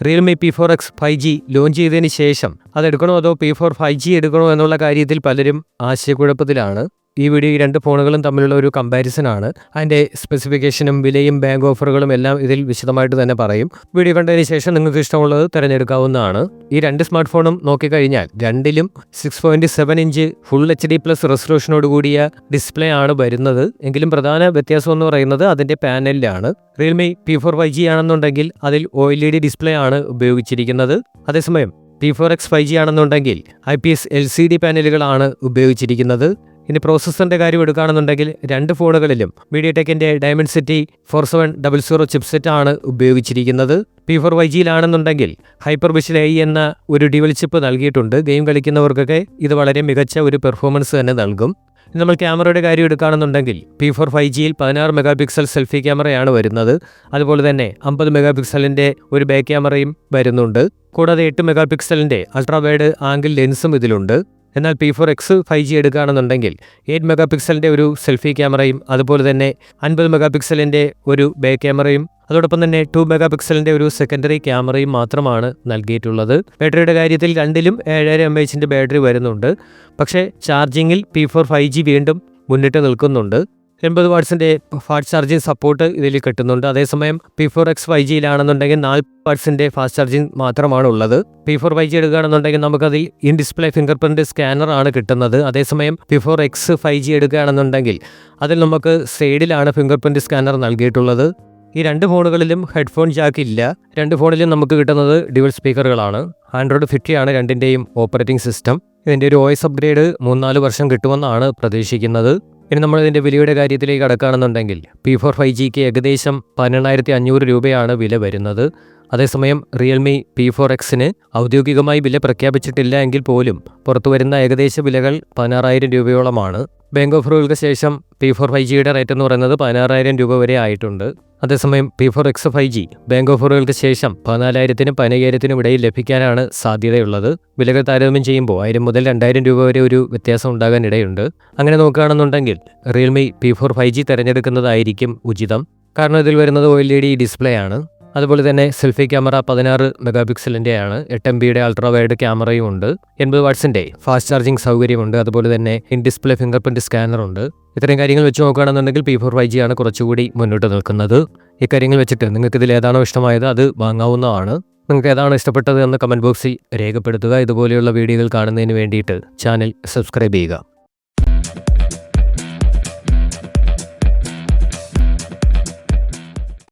Realme P4X 5G launch ചെയ്തതിന് ശേഷം അതെടുക്കണോ അതോ P4 5G എടുക്കണോ എന്നുള്ള കാര്യത്തിൽ പലരും ആശയക്കുഴപ്പത്തിലാണ്. ഈ വീഡിയോ ഈ രണ്ട് ഫോണുകളും തമ്മിലുള്ള ഒരു കമ്പാരിസൺ ആണ്. അതിൻ്റെ സ്പെസിഫിക്കേഷനും വിലയും ബാങ്ക് ഓഫറുകളും എല്ലാം ഇതിൽ വിശദമായിട്ട് തന്നെ പറയും. വീഡിയോ കണ്ടതിന് ശേഷം നിങ്ങൾക്ക് ഇഷ്ടമുള്ളത് തിരഞ്ഞെടുക്കാവുന്നതാണ്. ഈ രണ്ട് സ്മാർട്ട് ഫോണും നോക്കിക്കഴിഞ്ഞാൽ രണ്ടിലും 6.7 ഇഞ്ച് ഫുൾ HD+ റെസൊല്യൂഷനോട് കൂടിയ ഡിസ്പ്ലേ ആണ് വരുന്നത്. എങ്കിലും പ്രധാന വ്യത്യാസം എന്ന് പറയുന്നത് അതിൻ്റെ പാനലിലാണ്. റിയൽമി P4 5G ആണെന്നുണ്ടെങ്കിൽ അതിൽ OLED ഡിസ്പ്ലേ ആണ് ഉപയോഗിച്ചിരിക്കുന്നത്. അതേസമയം P4X 5G ആണെന്നുണ്ടെങ്കിൽ IPS LCD പാനലുകളാണ് ഉപയോഗിച്ചിരിക്കുന്നത്. ഇനി പ്രോസസ്സറിൻ്റെ കാര്യം എടുക്കുകയാണെന്നുണ്ടെങ്കിൽ രണ്ട് ഫോണുകളിലും മീഡിയടെക്കിൻ്റെ Dimensity 4700 ചിപ്സെറ്റ് ആണ് ഉപയോഗിച്ചിരിക്കുന്നത്. P4 5Gയിലാണെന്നുണ്ടെങ്കിൽ HyperVision AI എന്ന ഒരു ഡ്യുവൽ ചിപ്പ് നൽകിയിട്ടുണ്ട്. ഗെയിം കളിക്കുന്നവർക്കൊക്കെ ഇത് വളരെ മികച്ച ഒരു പെർഫോമൻസ് തന്നെ നൽകും. നമ്മൾ ക്യാമറയുടെ കാര്യം എടുക്കുകയാണെന്നുണ്ടെങ്കിൽ P4 5Gയിൽ 16 മെഗാപിക്സൽ സെൽഫി ക്യാമറയാണ് വരുന്നത്. അതുപോലെ തന്നെ 50 മെഗാപിക്സലിൻ്റെ ഒരു ബാക്ക് ക്യാമറയും വരുന്നുണ്ട്. കൂടാതെ 8 മെഗാപിക്സലിൻ്റെ അൾട്രാ വൈഡ് ആംഗിൾ ലെൻസും ഇതിലുണ്ട്. എന്നാൽ P4X 5G എടുക്കുകയാണെന്നുണ്ടെങ്കിൽ 8 മെഗാപിക്സലിൻ്റെ ഒരു സെൽഫി ക്യാമറയും അതുപോലെ തന്നെ 50 മെഗാപിക്സലിൻ്റെ ഒരു ബാക്ക് ക്യാമറയും അതോടൊപ്പം തന്നെ 2 മെഗാപിക്സലിൻ്റെ ഒരു സെക്കൻഡറി ക്യാമറയും മാത്രമാണ് നൽകിയിട്ടുള്ളത്. ബാറ്ററിയുടെ കാര്യത്തിൽ രണ്ടിലും 7000 mAh ബാറ്ററി വരുന്നുണ്ട്. പക്ഷേ ചാർജിങ്ങിൽ P4 5G വീണ്ടും മുന്നിട്ട് നിൽക്കുന്നുണ്ട്. 80 വാട്ട്സിൻ്റെ ഫാസ്റ്റ് ചാർജിങ് സപ്പോർട്ട് ഇതിൽ കിട്ടുന്നുണ്ട്. അതേസമയം P4X 5Gയിലാണെന്നുണ്ടെങ്കിൽ 40 വാട്ട്സിൻ്റെ ഫാസ്റ്റ് ചാർജിങ് മാത്രമാണ് ഉള്ളത്. P4 5G എടുക്കുകയാണെന്നുണ്ടെങ്കിൽ നമുക്കതിൽ in display finger print scanner ആണ് കിട്ടുന്നത്. അതേസമയം P4X 5G എടുക്കുകയാണെന്നുണ്ടെങ്കിൽ അതിൽ നമുക്ക് സൈഡിലാണ് ഫിംഗർ പ്രിൻറ്റ് സ്കാനർ നൽകിയിട്ടുള്ളത്. ഈ രണ്ട് ഫോണുകളിലും ഹെഡ്ഫോൺ ജാക്ക് ഇല്ല. രണ്ട് ഫോണിലും നമുക്ക് കിട്ടുന്നത് ഡ്യുവൽ സ്പീക്കറുകളാണ്. Android 50 ആണ് രണ്ടിൻ്റെയും ഓപ്പറേറ്റിംഗ് സിസ്റ്റം. ഇതിൻ്റെ ഒരു OS അപ്ഗ്രേഡ് 3-4 വർഷം കിട്ടുമെന്നാണ് പ്രതീക്ഷിക്കുന്നത്. ഇനി നമ്മളിതിൻ്റെ വിലയുടെ കാര്യത്തിലേക്ക് കടക്കുകയാണെന്നുണ്ടെങ്കിൽ P4 5Gക്ക് ഏകദേശം 18,500 രൂപയാണ് വില വരുന്നത്. അതേസമയം റിയൽമി P4Xന് ഔദ്യോഗികമായി വില പ്രഖ്യാപിച്ചിട്ടില്ല എങ്കിൽ പോലും പുറത്തുവരുന്ന ഏകദേശ വിലകൾ 16,000 രൂപയോളമാണ്. ബാങ്ക് ഓഫറുകൾക്ക് ശേഷം P4 5Gയുടെ റേറ്റ് എന്ന് പറയുന്നത് 16,000 രൂപ വരെ ആയിട്ടുണ്ട്. അതേസമയം P4X 5G ബാങ്ക് ഓഫറുകൾക്ക് ശേഷം 14,000-നും 15,000-നും ഇടയിൽ ലഭിക്കാനാണ് സാധ്യതയുള്ളത്. വിലകൾ താരതമ്യം ചെയ്യുമ്പോൾ 1,000 മുതൽ 2,000 രൂപ വരെ ഒരു വ്യത്യാസം ഉണ്ടാകാൻ ഇടയുണ്ട്. അങ്ങനെ നോക്കുകയാണെന്നുണ്ടെങ്കിൽ റിയൽമി P4 5G തിരഞ്ഞെടുക്കുന്നതായിരിക്കും ഉചിതം. കാരണം ഇതിൽ വരുന്നത് OLED ഡിസ്പ്ലേ ആണ്. അതുപോലെ തന്നെ സെൽഫി ക്യാമറ 16 മെഗാപിക്സലിൻ്റെ ആണ്. 8 MB അൾട്രാ വൈഡ് ക്യാമറയും ഉണ്ട്. 80 വാട്ട്സിൻ്റെ ഫാസ്റ്റ് ചാർജിങ് സൗകര്യമുണ്ട്. അതുപോലെ തന്നെ ഇൻ ഡിസ്പ്ലേ ഫിംഗർ പ്രിൻറ്റ് സ്കാനറുണ്ട്. ഇത്രയും കാര്യങ്ങൾ വെച്ച് നോക്കുകയാണെന്നുണ്ടെങ്കിൽ P4 5G ആണ് കുറച്ചുകൂടി മുന്നോട്ട് നിൽക്കുന്നത്. ഇക്കാര്യങ്ങൾ വെച്ചിട്ട് നിങ്ങൾക്ക് ഇതിൽ ഏതാണോ ഇഷ്ടമായത് അത് വാങ്ങാവുന്നതാണ്. നിങ്ങൾക്ക് ഏതാണോ ഇഷ്ടപ്പെട്ടത് എന്ന് കമൻറ്റ് ബോക്സിൽ രേഖപ്പെടുത്തുക. ഇതുപോലെയുള്ള വീഡിയോകൾ കാണുന്നതിന് വേണ്ടിയിട്ട് ചാനൽ സബ്സ്ക്രൈബ് ചെയ്യുക.